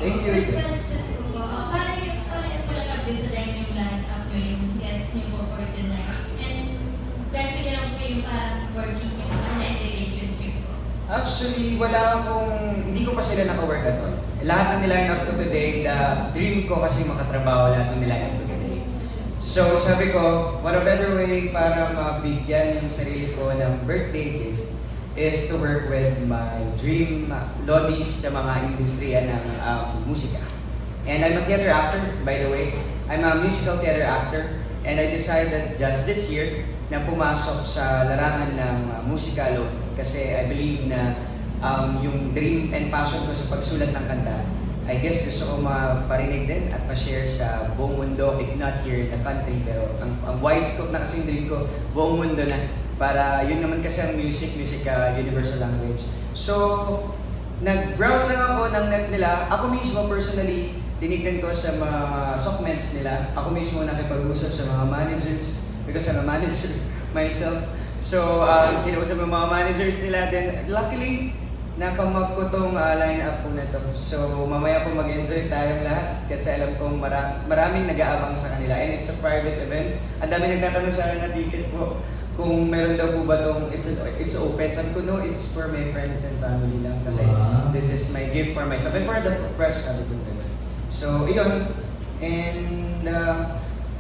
Thank you. First question ko po, paano ko lang nag-design yung line-up nyo, yung guest nyo po for tonight? And ganito nyo lang po yung parang working nyo sa relationship po? Actually, hindi ko pa sila naka-work at all. Lahat ng niline up ko today, the dream ko kasi makatrabaho lahat ng niline up ko today. So sabi ko, what a better way para mabigyan yung sarili ko ng birthday gift is to work with my dream lobbies sa mga industriya ng musika. And I'm a theater actor, by the way. I'm a musical theater actor. And I decided just this year na pumasok sa larangan ng musika alone. Kasi I believe na yung dream and passion ko sa pagsulat ng kanta, I guess gusto ko maparinig din at ma-share sa buong mundo, if not here in the country. Pero ang wide scope na kasing dream ko, buong mundo na. Para yun naman kasi ang music, universal language. So, nag-browse lang ako ng net nila. Ako mismo personally, tinignan ko sa mga sokments nila. Ako mismo nakipag-usap sa mga managers because I'm a manager myself. So, kinausap yung mga managers nila. Then, luckily, nakamap ko tong line-up po na to. So, mamaya po mag-enjoy tayong lahat kasi alam kong maraming nag-aabang sa kanila. And it's a private event. Ang dami nagtatanong sa akin na ticket po kung meron daw po ba tong it's open. Sabi ko, no, it's for my friends and family lang. Kasi this is my gift for myself and for the press. Sabi ko naman. So, iyon. And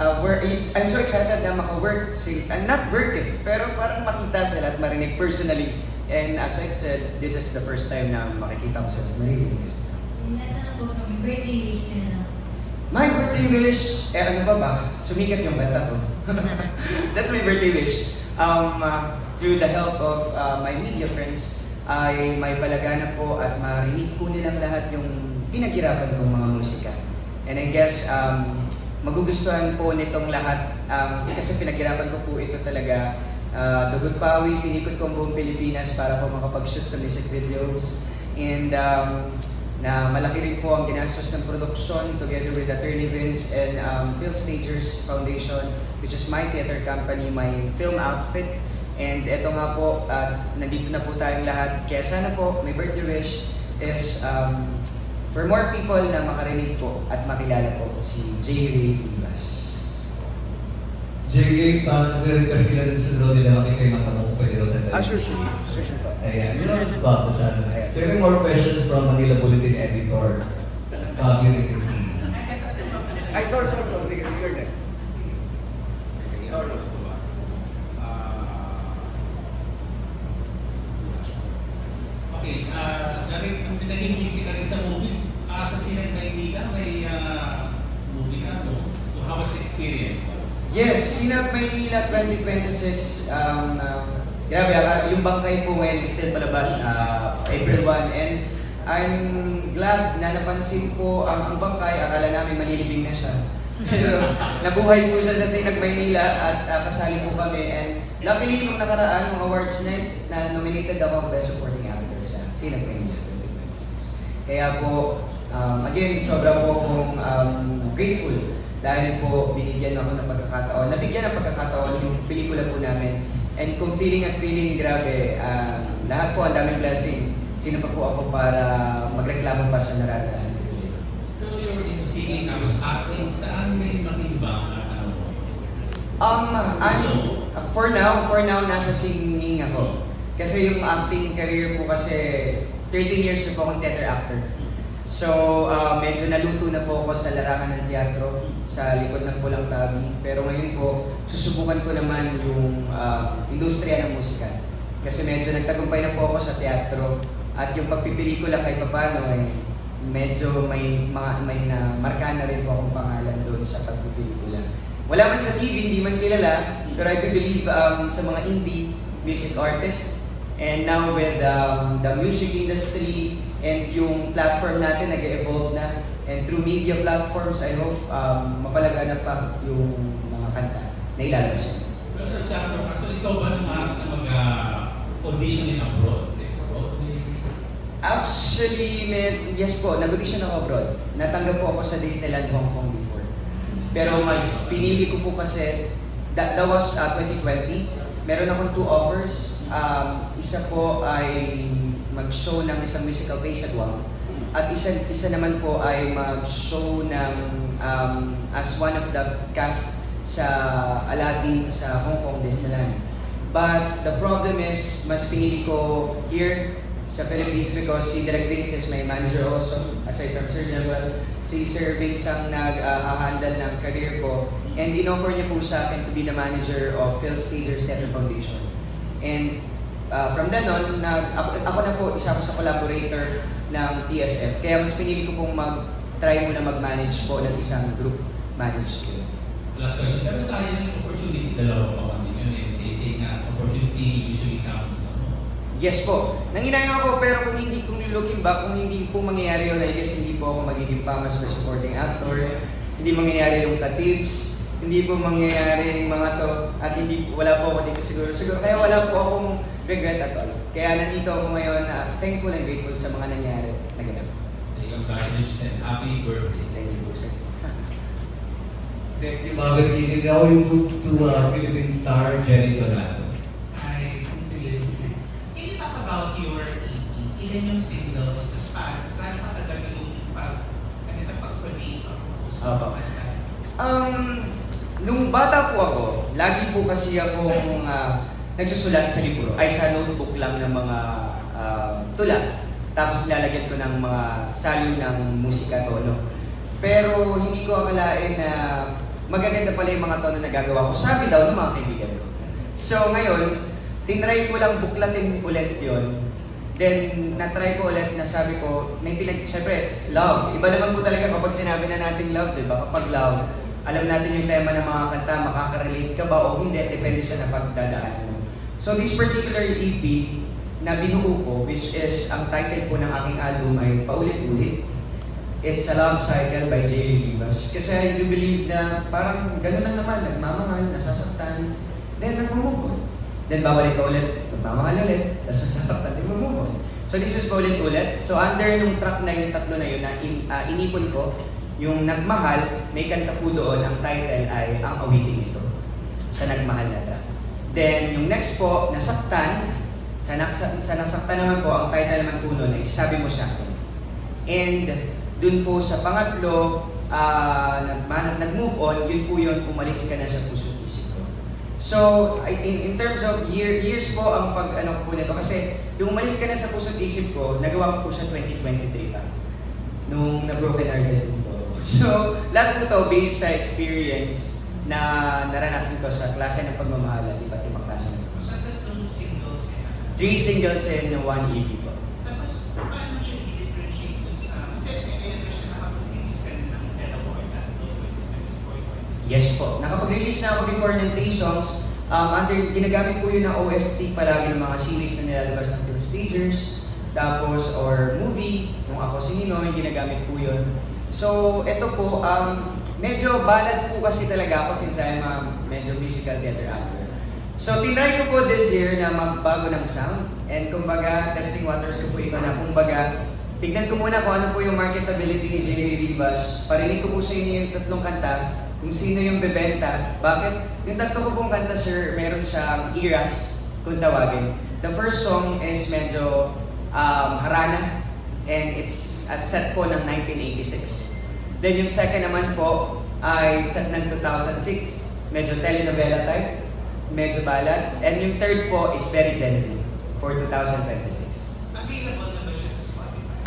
I'm so excited na maka-work. Not work pero parang makita sila at marinig personally. And as I said, this is the first time na makikita ko sila. Marinig ko sila. Last na po from yung birthday wish nyo na. My birthday wish, ano ba ba? Sumikat yung kanta ko. That's my birthday wish. Through the help of my media friends, ay may palagana po at marinig po nilang lahat yung pinaghirapan kong mga musika. And I guess, magugustuhan po nitong lahat kasi pinaghirapan ko po ito talaga. Dugot pawi, sinikot ko ang buong Pilipinas para po makapag-shoot sa music videos. And na malaki rin po ang ginastos ng produksyon together with Attorney Vince and Phil Stagers Foundation, which is my theater company, my film outfit. And eto nga po, nandito na po tayong lahat. Kaya sana po, my birthday wish is for more people na makarinig po at makilala po si J. Ray Rivas. J.A. meron kasi lang sa draw nila kay matanong ko pwede daw tayo. Sure. Ayan, yun ang spot ko siya. So, may more questions from Manila Bulletin Editor, Unity. Ay, sorry. Sige, next. Sorry. Okay, naging busy ka rin sa movies. Sa Sinan Maynila, may movie ka, no? So, how was the experience? Yes, Sinap Maynila 2026. Grabe, yung bangkay po ngayon is still palabas April 1. And I'm glad na napansin po ang bangkay. Akala namin malilibing na siya. Pero nabuhay po siya sa Sinap Maynila at kasali po kami. And luckily, nung nakaraan, mga awards night, na nominated ako ang Best Supporting Actor sa Sinap Maynila 2026. Kaya po, again, sobra po akong grateful dahil po binigyan ako ng pagkakataon, nabigyan ng pagkakataon yung pelikula po namin. And kung feeling, grabe, lahat po ang daming blessing. Sino pa po ako para magreklamo pa sa naranasan ko? So, you're into singing, tapos acting, saan may makimbang at ano mo? For now, nasa singing ako. Kasi yung acting career po kasi 13 years na po akong theater actor. So, medyo naluto na po ako sa larangan ng teatro sa likod ng Pulang Tabi. Pero ngayon po, susubukan ko naman yung industriya ng musika. Kasi medyo nagtagumpay na po ako sa teatro. At yung pagpipelikula kahit papano, medyo may na marka na rin po akong pangalan doon sa pagpipelikula. Wala man sa TV, hindi man kilala, pero I do believe sa mga indie music artists. And now with the music industry and yung platform natin nag-evolve na. And through media platforms, I hope mapalaganap pa yung mga kanta na ilalabas yun. Pero sa chapter, so ikaw ba naman na mag-audition in abroad? Actually, yes po, nag-audition ako abroad. Natanggap po ako sa Disneyland Hong Kong before. Pero mas pinili ko po kasi, that was 2020. Meron akong 2 offers. Isa po ay mag-show ng isang musical play sa Guam. At isa naman po ay mag-show ng as one of the cast sa Aladdin sa Hong Kong Disneyland. But the problem is, mas pinili ko here sa Philippines because si Direk Vince is my manager also, aside from Sir General. Si Sir Vince ang nag-handle ng career ko, and in-offer niya po sa akin to be the manager of Phil Stagers Theater Foundation. And from then on, ako na po isa ko sa collaborator ng PSF. Kaya mas pinili ko pong try muna mag-manage po ng isang group managed ko. Last question, pero sayang yung opportunity, dalawa pa kami yun, and they say na opportunity usually comes. Yes po. Nanginayang ako, pero kung looking back, kung hindi po mangyayari yun, I guess hindi po ako magiging famous for supporting actor, hindi mangyayari yung ka-tips, hindi po mangyayari yung mga to, at wala po ako dito siguro. Kaya wala po akong regret at all. Kaya nandito ako ngayon na thankful and grateful sa mga nangyari na ganap. Congratulations and happy birthday. Thank you po, sir. Thank you, Mabel Kini. Now we move to Philippine star Jenny Tornado. Hi, Mr. Lil. Can you talk about your EP? Ilan yung singles? Tapos paano katagal yung pag-create, pag-compose ng Opo. kanta? Nung bata po ako, lagi po kasi akong nagsusulat sa libro, ay sa notebook lang ng mga tula. Tapos nilalagyan ko ng mga salyo ng musika tono. Pero hindi ko akalain na magaganda pala yung mga tono na gagawa ko. Sabi daw ng mga kaibigan ko. So ngayon, tinry ko lang buklatin ulit yon. Then, na-try ko ulit na sabi ko, siyempre, love. Iba naman po talaga kapag sinabi na natin love, di ba? Kapag love, alam natin yung tema ng mga kanta, makaka-relate ka ba o hindi, depende sa napagdadaan mo. So this particular EP na binuo ko, which is ang title po ng aking album ay Paulit-Ulit. It's a Love Cycle by J.A. Rivas. Kasi I do believe na parang gano'n lang naman, nagmamahal, nasasaktan, then nag-move on. Then babalik ka ulit, nagmamahal ulit, tapos nasasaktan, then mag-move on. So this is Paulit-Ulit. So under nung track na yung tatlo na yun na inipon ko, yung Nagmahal, may kanta po doon, ang title ay Ang Awiting Ito, sa Nagmahal na track. Then yung next po, Nasaktan, sa Nasaktan naman po, ang title naman po noon ay Sabi Mo Sa Akin. And dun po sa pangatlo, nag-move on, yun po yun, umalis ka na sa puso't isip ko. So, in terms of years po ang pag-ano po nito, kasi yung umalis ka na sa puso't isip ko, nagawa ko po siya 2023 pa, nung na-broken hearted po. So, lahat po to based sa experience na naranasan ko sa klase ng pagmamahalan, iba't ibang klase ng So, tatlong singles yan. 3 singles and 1 EP po. Tapos, paano siya i-differentiate dun sa... Kasi I understand nakapag-release ka ng dalawa or tatlo, 2024. Yes po. Nakapag-release na ako before ng 3 songs. Ginagamit po yun ng OST palagi ng mga series na nilalabas ng Phil Stagers. Tapos, or movie, yung Ako Si Ninoy, ginagamit po yun. So, ito po, medyo ballad po kasi talaga ako since I'm medyo musical theater actor. So, tinry ko po this year na magbago ng sound. And kumbaga, testing waters ko po ito na kumbaga, tignan ko muna kung ano po yung marketability ni J.A. Rivas. Parinig ko po sa inyo yung tatlong kanta, kung sino yung bebenta. Bakit? Yung tatlo ko pong kanta, sir, meron siyang eras, kung tawagin. The first song is medyo harana, and it's a set po ng 1986. Then yung second naman po ay set ng 2006, medyo telenovela type, medyo ballad. And yung third po is very Gen Z for 2026. Available na ba siya sa Spotify?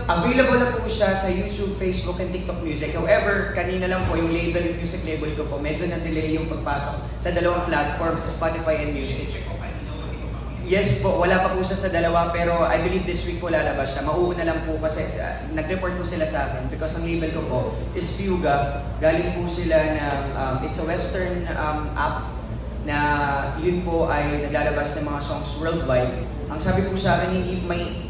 Available na po siya sa YouTube, Facebook, and TikTok Music. However, kanina lang po yung music label ko po, medyo na-delay yung pagpasok sa dalawang platforms, sa Spotify and Music. Check ko kanina, hindi ko makita. Yes po, wala pa po siya sa dalawa, pero I believe this week po lalabas siya. Mauuna lang po kasi nag-report po sila sa akin because ang label ko po is Fuga. Galing po sila ng, it's a western app na yun po ay naglalabas ng mga songs worldwide. Ang sabi po sa akin, hindi may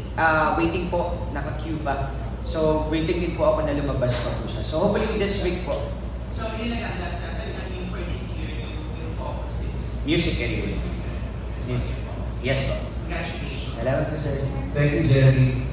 waiting po, naka-queue pa. So waiting din po ako na lumabas pa po siya. So hopefully this week po, So, yun lang last na talagang yung for this year, yung focus is music anyway. music. Music. Yes po. Congratulations. Salamat po sir. Thank you, Jenny.